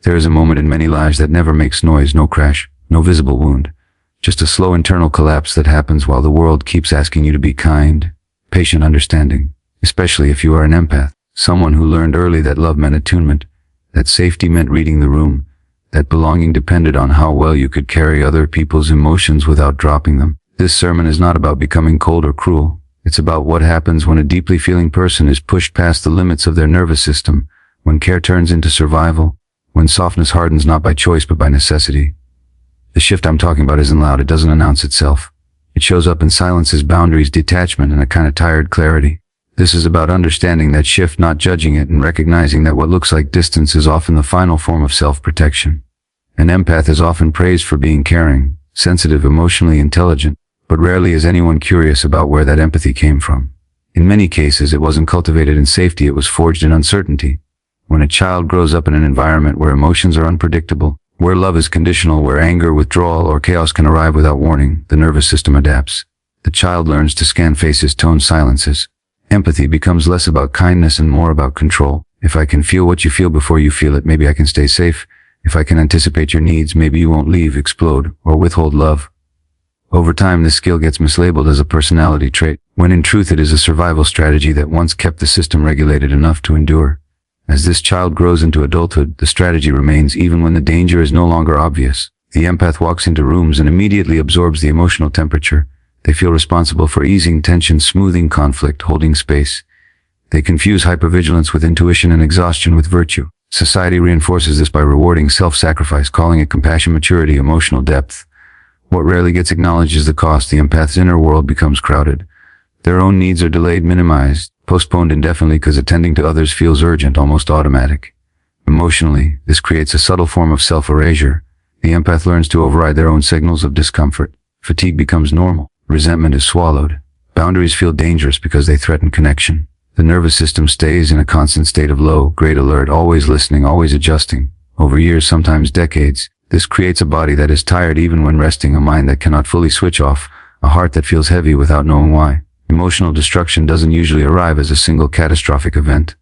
There is a moment in many lives that never makes noise, no crash, no visible wound. Just a slow internal collapse that happens while the world keeps asking you to be kind, patient, understanding. Especially if you are an empath, someone who learned early that love meant attunement, that safety meant reading the room, that belonging depended on how well you could carry other people's emotions without dropping them. This sermon is not about becoming cold or cruel. It's about what happens when a deeply feeling person is pushed past the limits of their nervous system, when care turns into survival, when softness hardens not by choice but by necessity. The shift I'm talking about isn't loud, it doesn't announce itself. It shows up in silences, boundaries, detachment, and a kind of tired clarity. This is about understanding that shift, not judging it, and recognizing that what looks like distance is often the final form of self-protection. An empath is often praised for being caring, sensitive, emotionally intelligent, but rarely is anyone curious about where that empathy came from. In many cases, it wasn't cultivated in safety, it was forged in uncertainty. When a child grows up in an environment where emotions are unpredictable, where love is conditional, where anger, withdrawal, or chaos can arrive without warning, the nervous system adapts. The child learns to scan faces, tones, silences. Empathy becomes less about kindness and more about control. If I can feel what you feel before you feel it, maybe I can stay safe. If I can anticipate your needs, maybe you won't leave, explode, or withhold love. Over time, this skill gets mislabeled as a personality trait, when in truth it is a survival strategy that once kept the system regulated enough to endure. As this child grows into adulthood, the strategy remains even when the danger is no longer obvious. The empath walks into rooms and immediately absorbs the emotional temperature. They feel responsible for easing tension, smoothing conflict, holding space. They confuse hypervigilance with intuition and exhaustion with virtue. Society reinforces this by rewarding self-sacrifice, calling it compassion, maturity, emotional depth. What rarely gets acknowledged is the cost. The empath's inner world becomes crowded. Their own needs are delayed, minimized, postponed indefinitely because attending to others feels urgent, almost automatic. Emotionally, this creates a subtle form of self-erasure. The empath learns to override their own signals of discomfort. Fatigue becomes normal. Resentment is swallowed. Boundaries feel dangerous because they threaten connection. The nervous system stays in a constant state of low-grade alert, always listening, always adjusting. Over years, sometimes decades, this creates a body that is tired even when resting, a mind that cannot fully switch off, a heart that feels heavy without knowing why. Emotional destruction doesn't usually arrive as a single catastrophic event.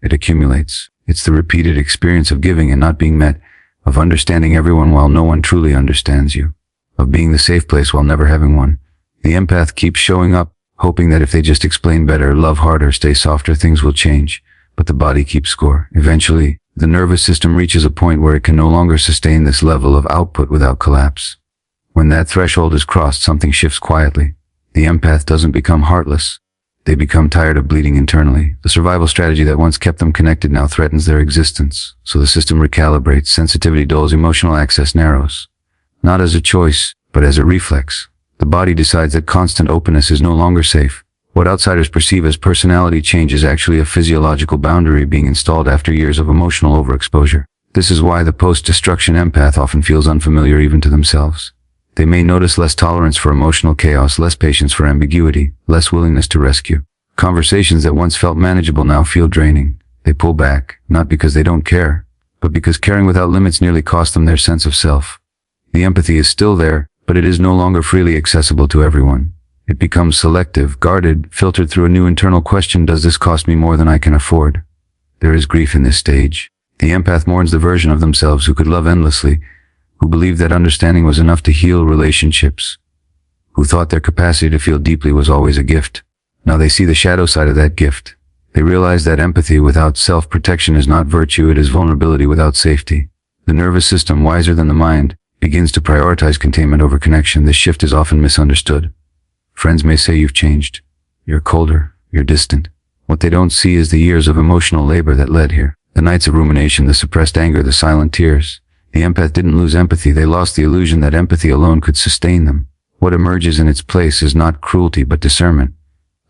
It accumulates. It's the repeated experience of giving and not being met, of understanding everyone while no one truly understands you, of being the safe place while never having one. The empath keeps showing up, hoping that if they just explain better, love harder, stay softer, things will change. But the body keeps score. Eventually, the nervous system reaches a point where it can no longer sustain this level of output without collapse. When that threshold is crossed, something shifts quietly. The empath doesn't become heartless. They become tired of bleeding internally. The survival strategy that once kept them connected now threatens their existence. So the system recalibrates, sensitivity dulls, emotional access narrows. Not as a choice, but as a reflex. The body decides that constant openness is no longer safe. What outsiders perceive as personality change is actually a physiological boundary being installed after years of emotional overexposure. This is why the post-destruction empath often feels unfamiliar even to themselves. They may notice less tolerance for emotional chaos, less patience for ambiguity, less willingness to rescue. Conversations that once felt manageable now feel draining. They pull back, not because they don't care, but because caring without limits nearly cost them their sense of self. The empathy is still there, but it is no longer freely accessible to everyone. It becomes selective, guarded, filtered through a new internal question: does this cost me more than I can afford? There is grief in this stage. The empath mourns the version of themselves who could love endlessly, who believed that understanding was enough to heal relationships, who thought their capacity to feel deeply was always a gift. Now they see the shadow side of that gift. They realize that empathy without self-protection is not virtue, it is vulnerability without safety. The nervous system, wiser than the mind, begins to prioritize containment over connection. This shift is often misunderstood. Friends may say you've changed. You're colder. You're distant. What they don't see is the years of emotional labor that led here. The nights of rumination, the suppressed anger, the silent tears. The empath didn't lose empathy. They lost the illusion that empathy alone could sustain them. What emerges in its place is not cruelty but discernment.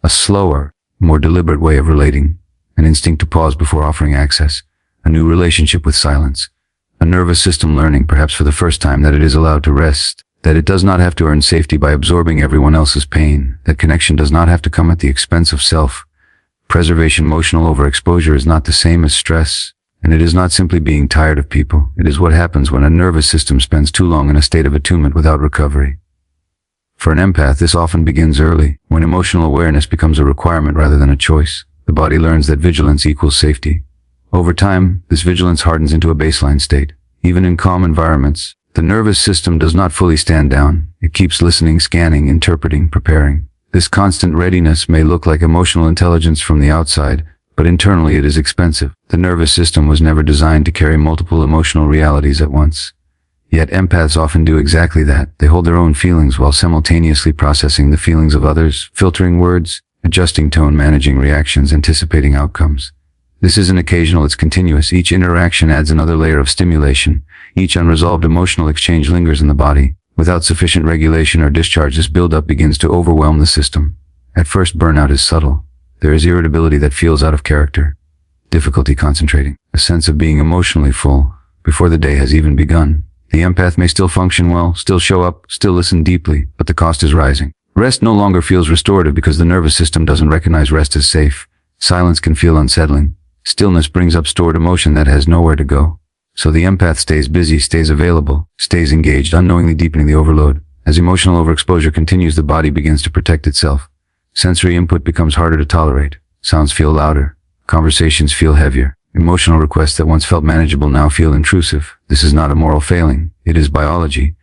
A slower, more deliberate way of relating. An instinct to pause before offering access. A new relationship with silence. A nervous system learning, perhaps for the first time, that it is allowed to rest. That it does not have to earn safety by absorbing everyone else's pain. That connection does not have to come at the expense of self. Preservation. Emotional overexposure is not the same as stress. And it is not simply being tired of people. It is what happens when a nervous system spends too long in a state of attunement without recovery. For an empath, this often begins early, when emotional awareness becomes a requirement rather than a choice. The body learns that vigilance equals safety, Over time, this vigilance hardens into a baseline state. Even in calm environments, the nervous system does not fully stand down. It keeps listening, scanning, interpreting, preparing. This constant readiness may look like emotional intelligence from the outside, but internally it is expensive. The nervous system was never designed to carry multiple emotional realities at once. Yet empaths often do exactly that. They hold their own feelings while simultaneously processing the feelings of others, filtering words, adjusting tone, managing reactions, anticipating outcomes. This isn't occasional, it's continuous. Each interaction adds another layer of stimulation. Each unresolved emotional exchange lingers in the body. Without sufficient regulation or discharge, this buildup begins to overwhelm the system. At first, burnout is subtle. There is irritability that feels out of character, difficulty concentrating, a sense of being emotionally full before the day has even begun. The empath may still function well, still show up, still listen deeply, but the cost is rising. Rest no longer feels restorative because the nervous system doesn't recognize rest as safe. Silence can feel unsettling. Stillness brings up stored emotion that has nowhere to go. So the empath stays busy, stays available, stays engaged, unknowingly deepening the overload. As emotional overexposure continues, the body begins to protect itself. Sensory input becomes harder to tolerate. Sounds feel louder. Conversations feel heavier. Emotional requests that once felt manageable now feel intrusive. This is not a moral failing. It is biology.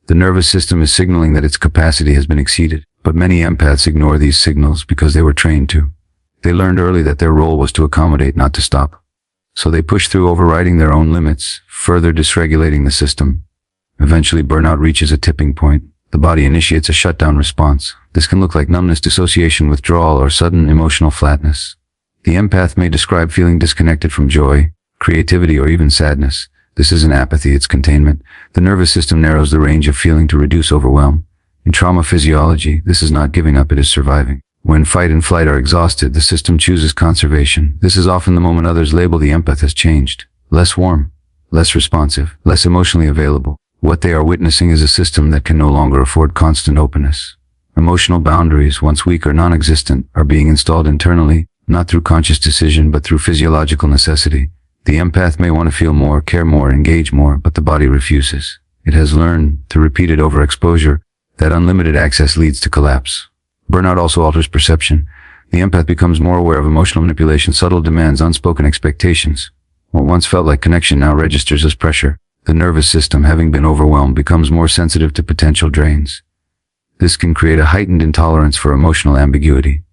The nervous system is signaling that its capacity has been exceeded. But many empaths ignore these signals because they were trained to. They learned early that their role was to accommodate, not to stop. So they push through, overriding their own limits, further dysregulating the system. Eventually, burnout reaches a tipping point. The body initiates a shutdown response. This can look like numbness, dissociation, withdrawal, or sudden emotional flatness. The empath may describe feeling disconnected from joy, creativity, or even sadness. This isn't apathy, it's containment. The nervous system narrows the range of feeling to reduce overwhelm. In trauma physiology, this is not giving up, it is surviving. When fight and flight are exhausted, the system chooses conservation. This is often the moment others label the empath as changed. Less warm, less responsive, less emotionally available. What they are witnessing is a system that can no longer afford constant openness. Emotional boundaries, once weak or non-existent, are being installed internally, not through conscious decision but through physiological necessity. The empath may want to feel more, care more, engage more, but the body refuses. It has learned, through repeated overexposure, that unlimited access leads to collapse. Burnout also alters perception. The empath becomes more aware of emotional manipulation, subtle demands, unspoken expectations. What once felt like connection now registers as pressure. The nervous system, having been overwhelmed, becomes more sensitive to potential drains. This can create a heightened intolerance for emotional ambiguity.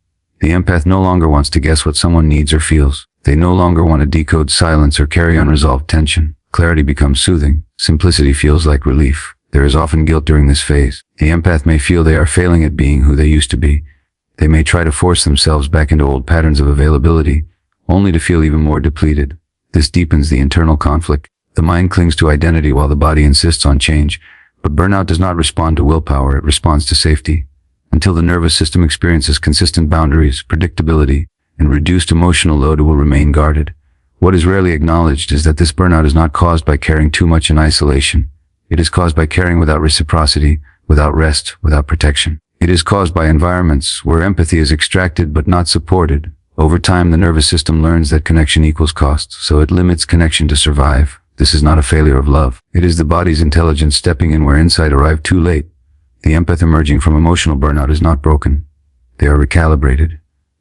The empath no longer wants to guess what someone needs or feels. They no longer want to decode silence or carry unresolved tension. Clarity becomes soothing. Simplicity feels like relief. There is often guilt during this phase. The empath may feel they are failing at being who they used to be. They may try to force themselves back into old patterns of availability, only to feel even more depleted. This deepens the internal conflict. The mind clings to identity while the body insists on change. But burnout does not respond to willpower, it responds to safety. Until the nervous system experiences consistent boundaries, predictability, and reduced emotional load, it will remain guarded. What is rarely acknowledged is that this burnout is not caused by caring too much in isolation. It is caused by caring without reciprocity, without rest, without protection. It is caused by environments where empathy is extracted but not supported. Over time, the nervous system learns that connection equals cost, so it limits connection to survive. This is not a failure of love. It is the body's intelligence stepping in where insight arrived too late. The empath emerging from emotional burnout is not broken. They are recalibrated.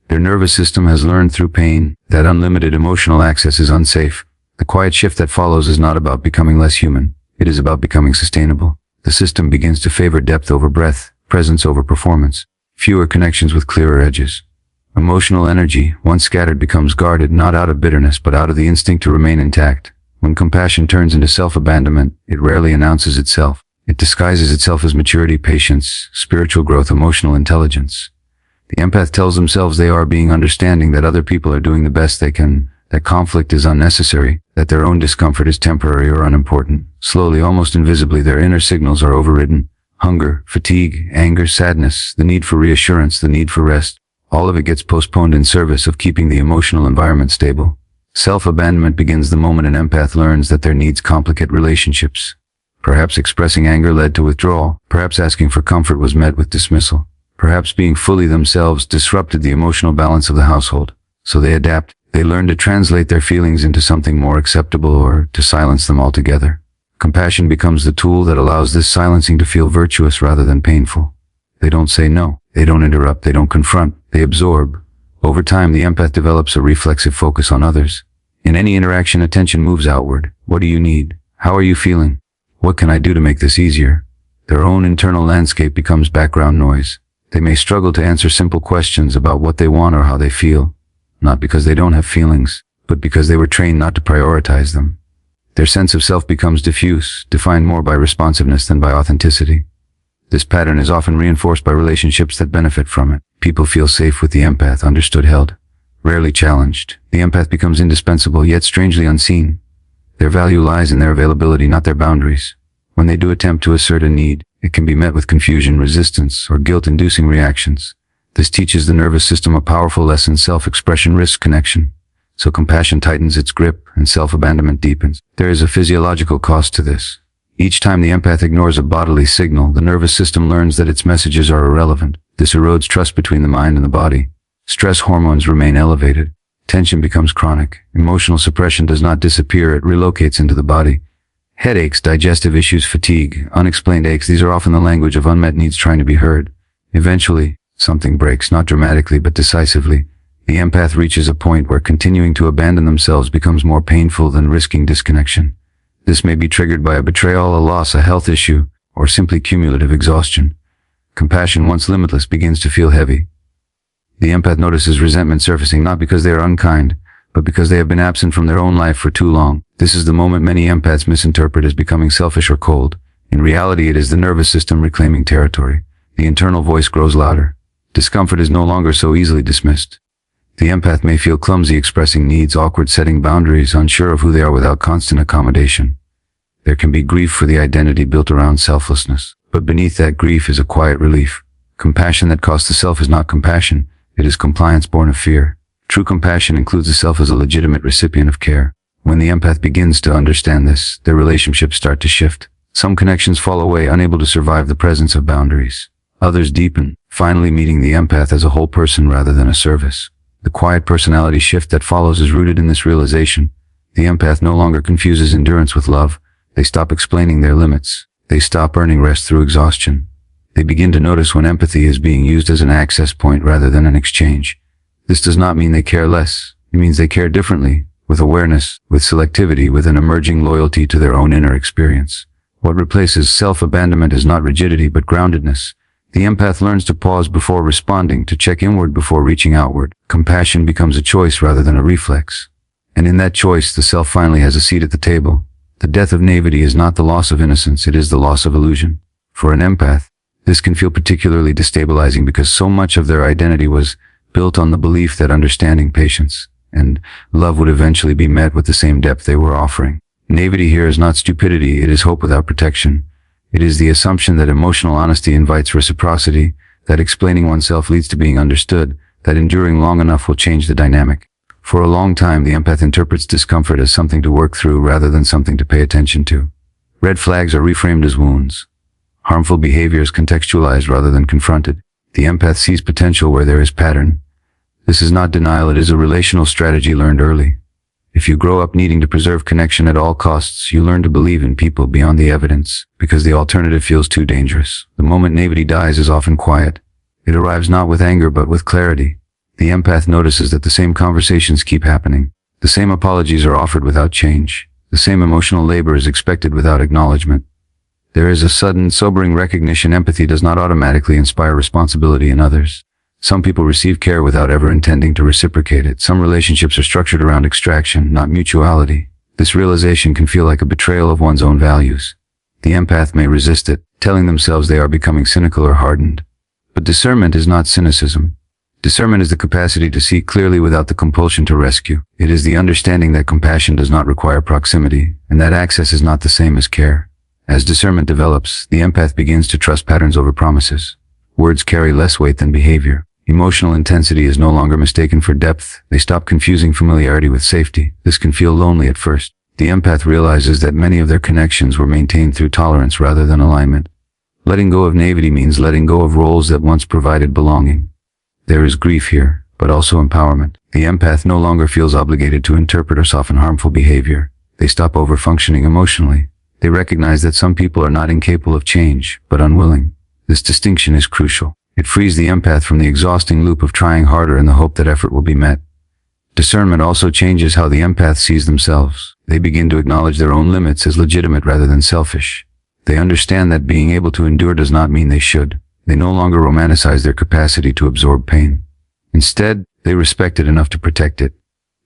Their nervous system has learned through pain that unlimited emotional access is unsafe. The quiet shift that follows is not about becoming less human. It is about becoming sustainable. The system begins to favor depth over breadth, presence over performance, fewer connections with clearer edges. Emotional energy, once scattered, becomes guarded not out of bitterness but out of the instinct to remain intact. When compassion turns into self-abandonment, it rarely announces itself. It disguises itself as maturity, patience, spiritual growth, emotional intelligence. The empath tells themselves they are being understanding, that other people are doing the best they can, that conflict is unnecessary, that their own discomfort is temporary or unimportant. Slowly, almost invisibly, their inner signals are overridden. Hunger, fatigue, anger, sadness, the need for reassurance, the need for rest. All of it gets postponed in service of keeping the emotional environment stable. Self-abandonment begins the moment an empath learns that their needs complicate relationships. Perhaps expressing anger led to withdrawal. Perhaps asking for comfort was met with dismissal. Perhaps being fully themselves disrupted the emotional balance of the household. So they adapt. They learn to translate their feelings into something more acceptable or to silence them altogether. Compassion becomes the tool that allows this silencing to feel virtuous rather than painful. They don't say no. They don't interrupt. They don't confront. They absorb. Over time, the empath develops a reflexive focus on others. In any interaction, attention moves outward. What do you need? How are you feeling? What can I do to make this easier? Their own internal landscape becomes background noise. They may struggle to answer simple questions about what they want or how they feel, not because they don't have feelings, but because they were trained not to prioritize them. Their sense of self becomes diffuse, defined more by responsiveness than by authenticity. This pattern is often reinforced by relationships that benefit from it. People feel safe with the empath, understood, held, rarely challenged. The empath becomes indispensable, yet strangely unseen. Their value lies in their availability, not their boundaries. When they do attempt to assert a need, it can be met with confusion, resistance, or guilt-inducing reactions. This teaches the nervous system a powerful lesson: self-expression risks connection. So compassion tightens its grip and self-abandonment deepens. There is a physiological cost to this. Each time the empath ignores a bodily signal, the nervous system learns that its messages are irrelevant. This erodes trust between the mind and the body. Stress hormones remain elevated. Tension becomes chronic. Emotional suppression does not disappear, it relocates into the body. Headaches, digestive issues, fatigue, unexplained aches, these are often the language of unmet needs trying to be heard. Eventually, something breaks, not dramatically but decisively. The empath reaches a point where continuing to abandon themselves becomes more painful than risking disconnection. This may be triggered by a betrayal, a loss, a health issue, or simply cumulative exhaustion. Compassion, once limitless, begins to feel heavy. The empath notices resentment surfacing, not because they are unkind, but because they have been absent from their own life for too long. This is the moment many empaths misinterpret as becoming selfish or cold. In reality, it is the nervous system reclaiming territory. The internal voice grows louder. Discomfort is no longer so easily dismissed. The empath may feel clumsy expressing needs, awkward setting boundaries, unsure of who they are without constant accommodation. There can be grief for the identity built around selflessness. But beneath that grief is a quiet relief. Compassion that costs the self is not compassion. It is compliance born of fear. True compassion includes the self as a legitimate recipient of care. When the empath begins to understand this, their relationships start to shift. Some connections fall away, unable to survive the presence of boundaries. Others deepen, finally meeting the empath as a whole person rather than a service. The quiet personality shift that follows is rooted in this realization. The empath no longer confuses endurance with love. They stop explaining their limits. They stop earning rest through exhaustion. They begin to notice when empathy is being used as an access point rather than an exchange. This does not mean they care less. It means they care differently, with awareness, with selectivity, with an emerging loyalty to their own inner experience. What replaces self-abandonment is not rigidity but groundedness. The empath learns to pause before responding, to check inward before reaching outward. Compassion becomes a choice rather than a reflex. And in that choice, the self finally has a seat at the table. The death of naivety is not the loss of innocence, it is the loss of illusion. For an empath, this can feel particularly destabilizing because so much of their identity was built on the belief that understanding, patience, and love would eventually be met with the same depth they were offering. Naivety here is not stupidity, it is hope without protection. It is the assumption that emotional honesty invites reciprocity, that explaining oneself leads to being understood, that enduring long enough will change the dynamic. For a long time, the empath interprets discomfort as something to work through rather than something to pay attention to. Red flags are reframed as wounds. Harmful behavior is contextualized rather than confronted. The empath sees potential where there is pattern. This is not denial, it is a relational strategy learned early. If you grow up needing to preserve connection at all costs, you learn to believe in people beyond the evidence, because the alternative feels too dangerous. The moment naivety dies is often quiet. It arrives not with anger but with clarity. The empath notices that the same conversations keep happening. The same apologies are offered without change. The same emotional labor is expected without acknowledgement. There is a sudden, sobering recognition: empathy does not automatically inspire responsibility in others. Some people receive care without ever intending to reciprocate it. Some relationships are structured around extraction, not mutuality. This realization can feel like a betrayal of one's own values. The empath may resist it, telling themselves they are becoming cynical or hardened. But discernment is not cynicism. Discernment is the capacity to see clearly without the compulsion to rescue. It is the understanding that compassion does not require proximity, and that access is not the same as care. As discernment develops, the empath begins to trust patterns over promises. Words carry less weight than behavior. Emotional intensity is no longer mistaken for depth. They stop confusing familiarity with safety. This can feel lonely at first. The empath realizes that many of their connections were maintained through tolerance rather than alignment. Letting go of naivety means letting go of roles that once provided belonging. There is grief here, but also empowerment. The empath no longer feels obligated to interpret or soften harmful behavior. They stop overfunctioning emotionally. They recognize that some people are not incapable of change, but unwilling. This distinction is crucial. It frees the empath from the exhausting loop of trying harder in the hope that effort will be met. Discernment also changes how the empath sees themselves. They begin to acknowledge their own limits as legitimate rather than selfish. They understand that being able to endure does not mean they should. They no longer romanticize their capacity to absorb pain. Instead, they respect it enough to protect it.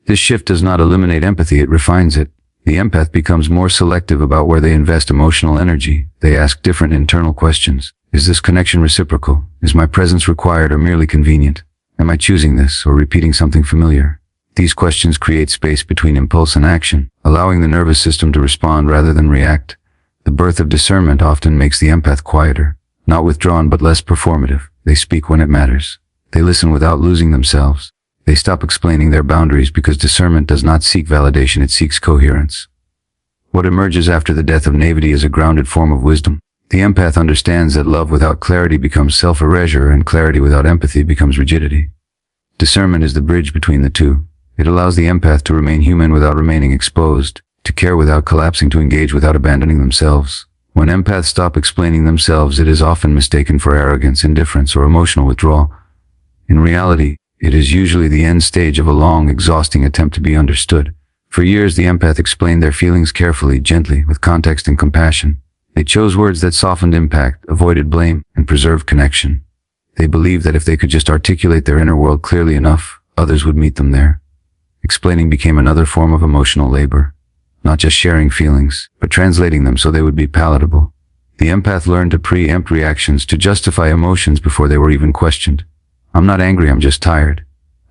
This shift does not eliminate empathy, it refines it. The empath becomes more selective about where they invest emotional energy. They ask different internal questions. Is this connection reciprocal? Is my presence required or merely convenient? Am I choosing this or repeating something familiar? These questions create space between impulse and action, allowing the nervous system to respond rather than react. The birth of discernment often makes the empath quieter, not withdrawn but less performative. They speak when it matters. They listen without losing themselves. They stop explaining their boundaries because discernment does not seek validation, it seeks coherence. What emerges after the death of naivety is a grounded form of wisdom. The empath understands that love without clarity becomes self-erasure and clarity without empathy becomes rigidity. Discernment is the bridge between the two. It allows the empath to remain human without remaining exposed, to care without collapsing, to engage without abandoning themselves. When empaths stop explaining themselves, it is often mistaken for arrogance, indifference, or emotional withdrawal. In reality, it is usually the end stage of a long, exhausting attempt to be understood. For years, the empath explained their feelings carefully, gently, with context and compassion. They chose words that softened impact, avoided blame, and preserved connection. They believed that if they could just articulate their inner world clearly enough, others would meet them there. Explaining became another form of emotional labor. Not just sharing feelings, but translating them so they would be palatable. The empath learned to preempt reactions, to justify emotions before they were even questioned. I'm not angry, I'm just tired.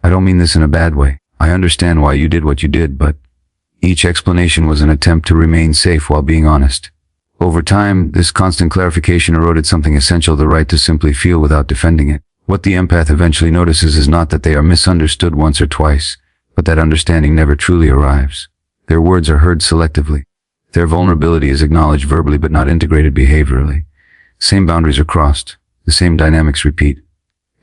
I don't mean this in a bad way. I understand why you did what you did, but... Each explanation was an attempt to remain safe while being honest. Over time, this constant clarification eroded something essential, the right to simply feel without defending it. What the empath eventually notices is not that they are misunderstood once or twice, but that understanding never truly arrives. Their words are heard selectively. Their vulnerability is acknowledged verbally but not integrated behaviorally. Same boundaries are crossed. The same dynamics repeat.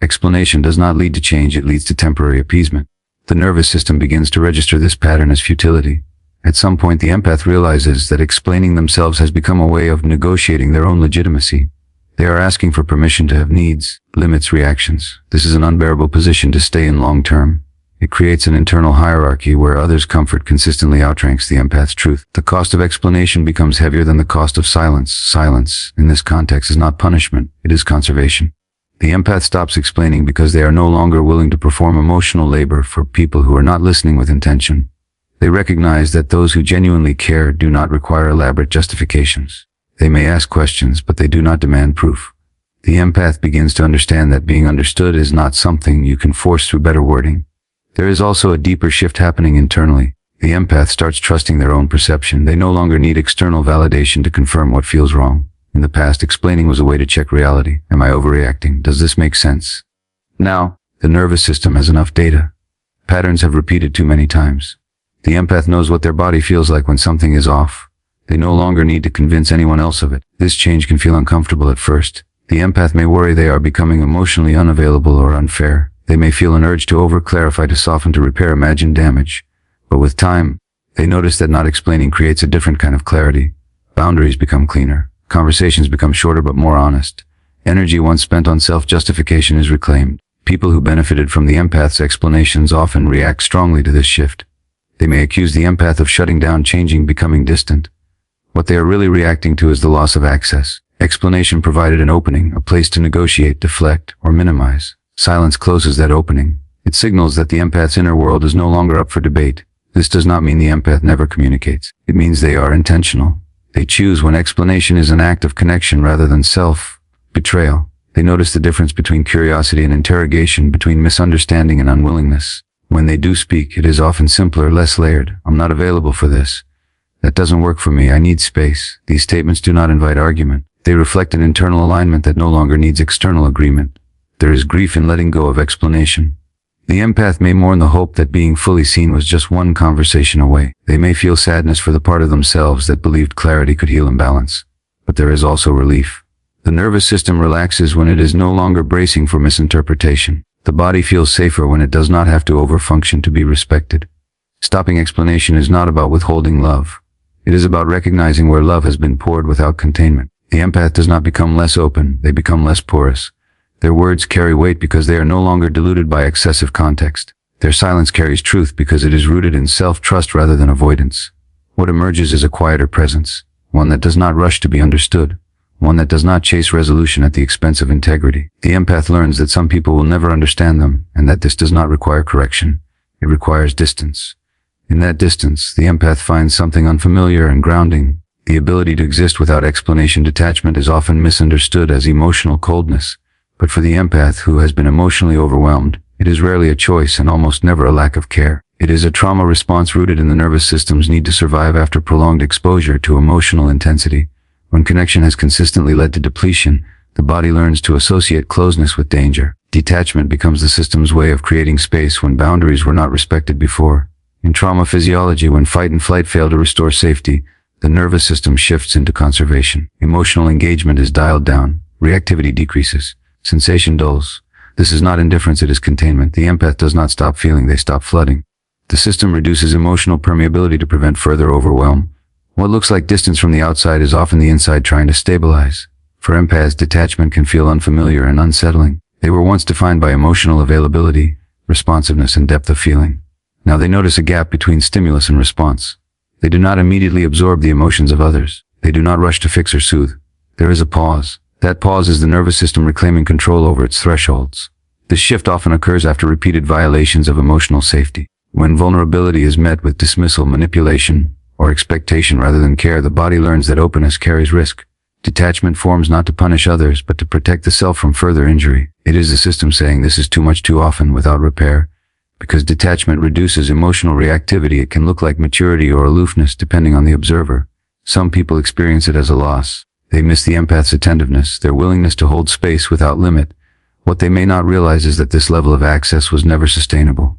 Explanation does not lead to change, it leads to temporary appeasement. The nervous system begins to register this pattern as futility. At some point, the empath realizes that explaining themselves has become a way of negotiating their own legitimacy. They are asking for permission to have needs, limits, reactions. This is an unbearable position to stay in long term. It creates an internal hierarchy where others' comfort consistently outranks the empath's truth. The cost of explanation becomes heavier than the cost of silence. Silence, in this context, is not punishment, it is conservation. The empath stops explaining because they are no longer willing to perform emotional labor for people who are not listening with intention. They recognize that those who genuinely care do not require elaborate justifications. They may ask questions, but they do not demand proof. The empath begins to understand that being understood is not something you can force through better wording. There is also a deeper shift happening internally. The empath starts trusting their own perception. They no longer need external validation to confirm what feels wrong. In the past, explaining was a way to check reality. Am I overreacting? Does this make sense? Now, the nervous system has enough data. Patterns have repeated too many times. The empath knows what their body feels like when something is off. They no longer need to convince anyone else of it. This change can feel uncomfortable at first. The empath may worry they are becoming emotionally unavailable or unfair. They may feel an urge to over-clarify, to soften, to repair imagined damage. But with time, they notice that not explaining creates a different kind of clarity. Boundaries become cleaner. Conversations become shorter but more honest. Energy once spent on self-justification is reclaimed. People who benefited from the empath's explanations often react strongly to this shift. They may accuse the empath of shutting down, changing, becoming distant. What they are really reacting to is the loss of access. Explanation provided an opening, a place to negotiate, deflect, or minimize. Silence closes that opening. It signals that the empath's inner world is no longer up for debate. This does not mean the empath never communicates. It means they are intentional. They choose when explanation is an act of connection rather than self-betrayal. They notice the difference between curiosity and interrogation, between misunderstanding and unwillingness. When they do speak, it is often simpler, less layered. I'm not available for this. That doesn't work for me. I need space. These statements do not invite argument. They reflect an internal alignment that no longer needs external agreement. There is grief in letting go of explanation. The empath may mourn the hope that being fully seen was just one conversation away. They may feel sadness for the part of themselves that believed clarity could heal imbalance. But there is also relief. The nervous system relaxes when it is no longer bracing for misinterpretation. The body feels safer when it does not have to overfunction to be respected. Stopping explanation is not about withholding love. It is about recognizing where love has been poured without containment. The empath does not become less open, they become less porous. Their words carry weight because they are no longer diluted by excessive context. Their silence carries truth because it is rooted in self-trust rather than avoidance. What emerges is a quieter presence, one that does not rush to be understood, one that does not chase resolution at the expense of integrity. The empath learns that some people will never understand them, and that this does not require correction. It requires distance. In that distance, the empath finds something unfamiliar and grounding. The ability to exist without explanation. Detachment is often misunderstood as emotional coldness, but for the empath who has been emotionally overwhelmed, it is rarely a choice and almost never a lack of care. It is a trauma response rooted in the nervous system's need to survive after prolonged exposure to emotional intensity. When connection has consistently led to depletion, the body learns to associate closeness with danger. Detachment becomes the system's way of creating space when boundaries were not respected before. In trauma physiology, when fight and flight fail to restore safety, the nervous system shifts into conservation. Emotional engagement is dialed down. Reactivity decreases. Sensation dulls. This is not indifference, it is containment. The empath does not stop feeling, they stop flooding. The system reduces emotional permeability to prevent further overwhelm. What looks like distance from the outside is often the inside trying to stabilize. For empaths, detachment can feel unfamiliar and unsettling. They were once defined by emotional availability, responsiveness, and depth of feeling. Now they notice a gap between stimulus and response. They do not immediately absorb the emotions of others. They do not rush to fix or soothe. There is a pause. That pause is the nervous system reclaiming control over its thresholds. This shift often occurs after repeated violations of emotional safety. When vulnerability is met with dismissal, manipulation, or expectation rather than care, the body learns that openness carries risk. Detachment forms not to punish others, but to protect the self from further injury. It is the system saying this is too much too often without repair. Because detachment reduces emotional reactivity, it can look like maturity or aloofness depending on the observer. Some people experience it as a loss. They miss the empath's attentiveness, their willingness to hold space without limit. What they may not realize is that this level of access was never sustainable.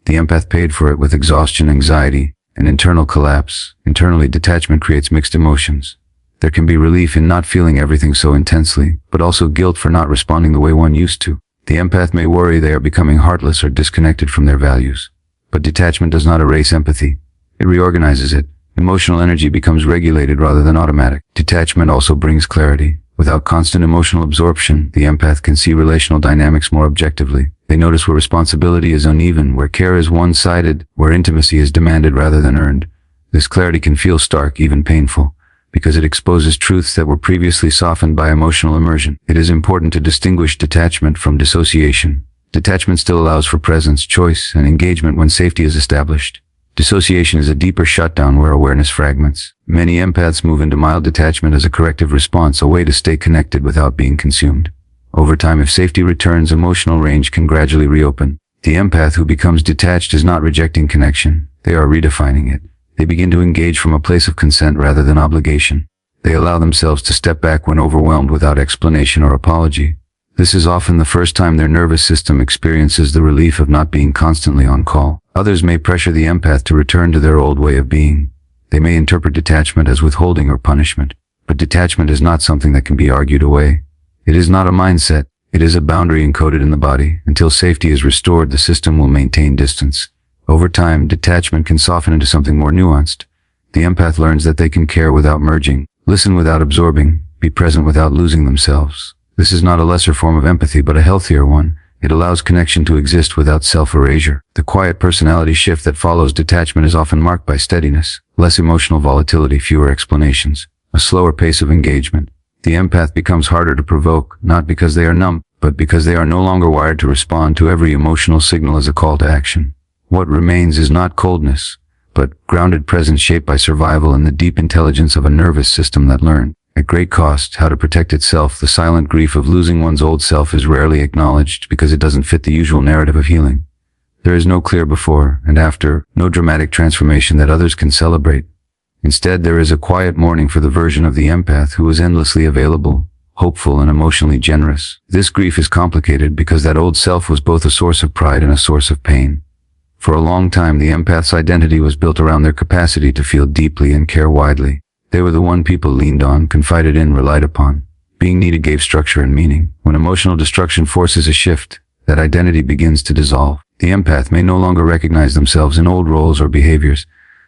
The empath paid for it with exhaustion, anxiety, and internal collapse. Internally, detachment creates mixed emotions. There can be relief in not feeling everything so intensely, but also guilt for not responding the way one used to. The empath may worry they are becoming heartless or disconnected from their values. But detachment does not erase empathy. It reorganizes it. Emotional energy becomes regulated rather than automatic. Detachment also brings clarity. Without constant emotional absorption, the empath can see relational dynamics more objectively. They notice where responsibility is uneven, where care is one-sided, where intimacy is demanded rather than earned. This clarity can feel stark, even painful, because it exposes truths that were previously softened by emotional immersion. It is important to distinguish detachment from dissociation. Detachment still allows for presence, choice, and engagement when safety is established. Dissociation is a deeper shutdown where awareness fragments. Many empaths move into mild detachment as a corrective response, a way to stay connected without being consumed. Over time, if safety returns, emotional range can gradually reopen. The empath who becomes detached is not rejecting connection. They are redefining it. They begin to engage from a place of consent rather than obligation. They allow themselves to step back when overwhelmed without explanation or apology. This is often the first time their nervous system experiences the relief of not being constantly on call. Others may pressure the empath to return to their old way of being. They may interpret detachment as withholding or punishment. But detachment is not something that can be argued away. It is not a mindset. It is a boundary encoded in the body. Until safety is restored, the system will maintain distance. Over time, detachment can soften into something more nuanced. The empath learns that they can care without merging, listen without absorbing, be present without losing themselves. This is not a lesser form of empathy, but a healthier one. It allows connection to exist without self-erasure. The quiet personality shift that follows detachment is often marked by steadiness, less emotional volatility, fewer explanations, a slower pace of engagement. The empath becomes harder to provoke, not because they are numb, but because they are no longer wired to respond to every emotional signal as a call to action. What remains is not coldness, but grounded presence shaped by survival and the deep intelligence of a nervous system that learned, at great cost, how to protect itself. The silent grief of losing one's old self is rarely acknowledged because it doesn't fit the usual narrative of healing. There is no clear before and after, no dramatic transformation that others can celebrate. Instead, there is a quiet mourning for the version of the empath who was endlessly available, hopeful, and emotionally generous. This grief is complicated because that old self was both a source of pride and a source of pain. For a long time, the empath's identity was built around their capacity to feel deeply and care widely. They were the one people leaned on, confided in, relied upon. Being needed gave structure and meaning. When emotional destruction forces a shift, that identity begins to dissolve. The empath may no longer recognize themselves in old roles or behaviors.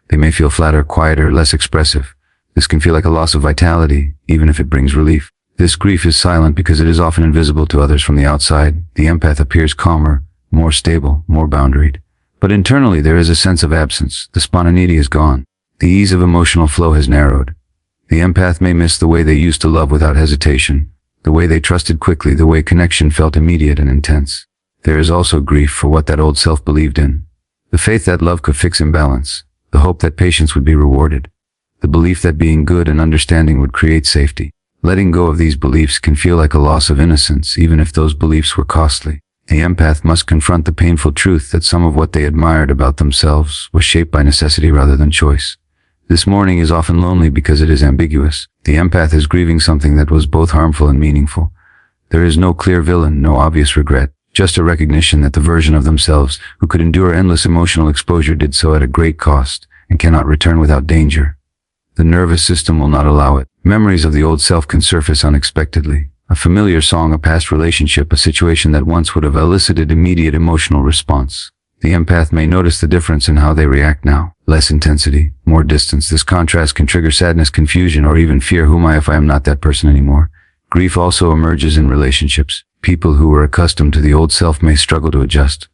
They may feel flatter, quieter, less expressive. This can feel like a loss of vitality, even if it brings relief. This grief is silent because it is often invisible to others from the outside. The empath appears calmer, more stable, more boundaried. But internally there is a sense of absence. The spontaneity is gone. The ease of emotional flow has narrowed. The empath may miss the way they used to love without hesitation, the way they trusted quickly, the way connection felt immediate and intense. There is also grief for what that old self believed in. The faith that love could fix imbalance, the hope that patience would be rewarded, the belief that being good and understanding would create safety. Letting go of these beliefs can feel like a loss of innocence, even if those beliefs were costly. The empath must confront the painful truth that some of what they admired about themselves was shaped by necessity rather than choice. This mourning is often lonely because it is ambiguous. The empath is grieving something that was both harmful and meaningful. There is no clear villain, no obvious regret, just a recognition that the version of themselves who could endure endless emotional exposure did so at a great cost and cannot return without danger. The nervous system will not allow it. Memories of the old self can surface unexpectedly. A familiar song, a past relationship, a situation that once would have elicited immediate emotional response. The empath may notice the difference in how they react now. Less intensity, more distance. This contrast can trigger sadness, confusion, or even fear. Who am I if I am not that person anymore? Grief also emerges in relationships. People who were accustomed to the old self may struggle to adjust.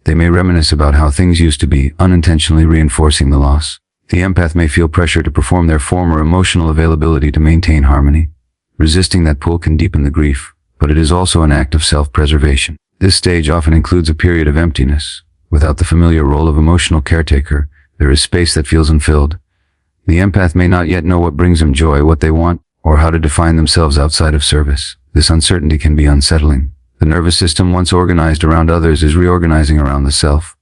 They may reminisce about how things used to be, unintentionally reinforcing the loss. The empath may feel pressure to perform their former emotional availability to maintain harmony. Resisting that pull can deepen the grief, but it is also an act of self-preservation. This stage often includes a period of emptiness. Without the familiar role of emotional caretaker, there is space that feels unfilled. The empath may not yet know what brings them joy, what they want, or how to define themselves outside of service. This uncertainty can be unsettling. The nervous system, once organized around others, is reorganizing around the self.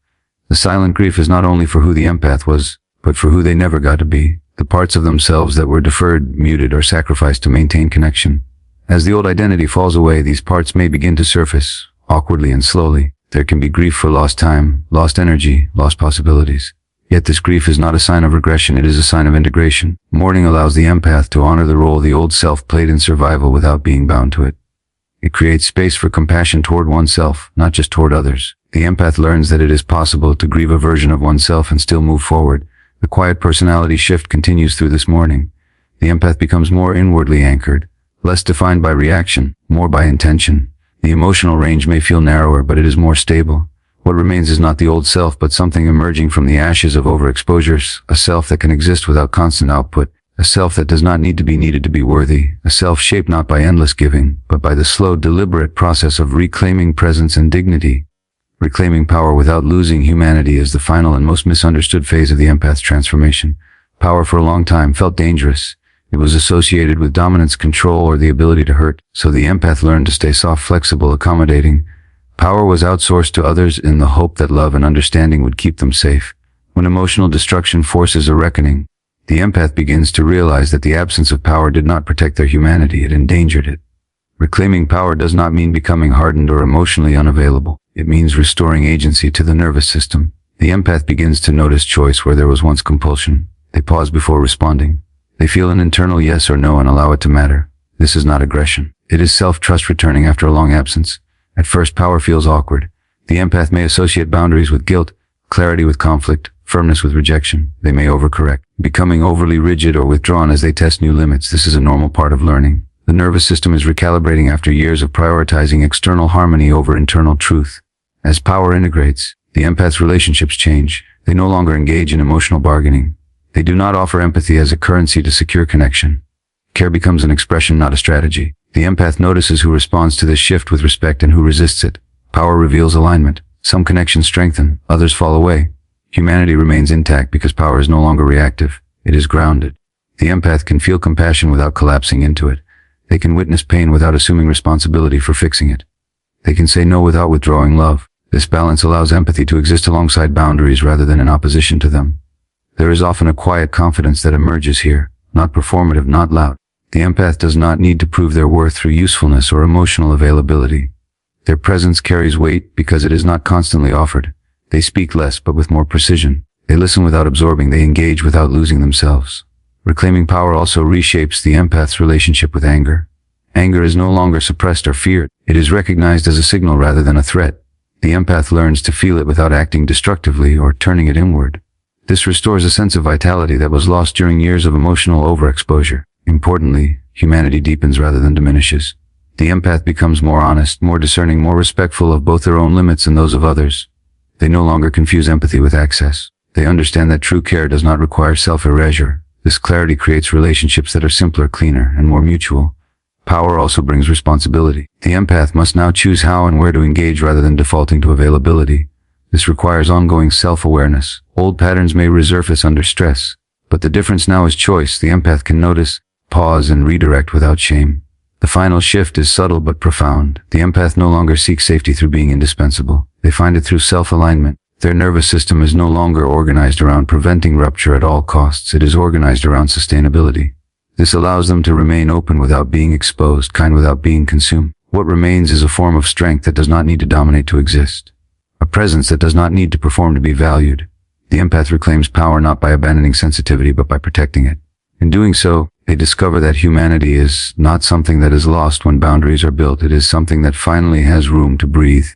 The silent grief is not only for who the empath was, but for who they never got to be, the parts of themselves that were deferred, muted, or sacrificed to maintain connection. As the old identity falls away, these parts may begin to surface, awkwardly and slowly. There can be grief for lost time, lost energy, lost possibilities. Yet this grief is not a sign of regression, it is a sign of integration. Mourning allows the empath to honor the role the old self played in survival without being bound to it. It creates space for compassion toward oneself, not just toward others. The empath learns that it is possible to grieve a version of oneself and still move forward. The quiet personality shift continues through this mourning. The empath becomes more inwardly anchored, less defined by reaction, more by intention. The emotional range may feel narrower, but it is more stable. What remains is not the old self, but something emerging from the ashes of overexposures, a self that can exist without constant output, a self that does not need to be needed to be worthy, a self shaped not by endless giving, but by the slow, deliberate process of reclaiming presence and dignity. Reclaiming power without losing humanity is the final and most misunderstood phase of the empath's transformation. Power for a long time felt dangerous. It was associated with dominance, control, or the ability to hurt, so the empath learned to stay soft, flexible, accommodating. Power was outsourced to others in the hope that love and understanding would keep them safe. When emotional destruction forces a reckoning, the empath begins to realize that the absence of power did not protect their humanity, it endangered it. Reclaiming power does not mean becoming hardened or emotionally unavailable. It means restoring agency to the nervous system. The empath begins to notice choice where there was once compulsion. They pause before responding. They feel an internal yes or no and allow it to matter. This is not aggression. It is self-trust returning after a long absence. At first, power feels awkward. The empath may associate boundaries with guilt, clarity with conflict, firmness with rejection. They may overcorrect, becoming overly rigid or withdrawn as they test new limits. This is a normal part of learning. The nervous system is recalibrating after years of prioritizing external harmony over internal truth. As power integrates, the empath's relationships change. They no longer engage in emotional bargaining. They do not offer empathy as a currency to secure connection. Care becomes an expression, not a strategy. The empath notices who responds to this shift with respect and who resists it. Power reveals alignment. Some connections strengthen, others fall away. Humanity remains intact because power is no longer reactive. It is grounded. The empath can feel compassion without collapsing into it. They can witness pain without assuming responsibility for fixing it. They can say no without withdrawing love. This balance allows empathy to exist alongside boundaries rather than in opposition to them. There is often a quiet confidence that emerges here, not performative, not loud. The empath does not need to prove their worth through usefulness or emotional availability. Their presence carries weight because it is not constantly offered. They speak less but with more precision. They listen without absorbing. They engage without losing themselves. Reclaiming power also reshapes the empath's relationship with anger. Anger is no longer suppressed or feared. It is recognized as a signal rather than a threat. The empath learns to feel it without acting destructively or turning it inward. This restores a sense of vitality that was lost during years of emotional overexposure. Importantly, humanity deepens rather than diminishes. The empath becomes more honest, more discerning, more respectful of both their own limits and those of others. They no longer confuse empathy with access. They understand that true care does not require self-erasure. This clarity creates relationships that are simpler, cleaner, and more mutual. Power also brings responsibility. The empath must now choose how and where to engage rather than defaulting to availability. This requires ongoing self-awareness. Old patterns may resurface under stress, but the difference now is choice. The empath can notice, pause, and redirect without shame. The final shift is subtle but profound. The empath no longer seeks safety through being indispensable. They find it through self-alignment. Their nervous system is no longer organized around preventing rupture at all costs. It is organized around sustainability. This allows them to remain open without being exposed, kind without being consumed. What remains is a form of strength that does not need to dominate to exist. A presence that does not need to perform to be valued. The empath reclaims power not by abandoning sensitivity but by protecting it. In doing so, they discover that humanity is not something that is lost when boundaries are built. It is something that finally has room to breathe.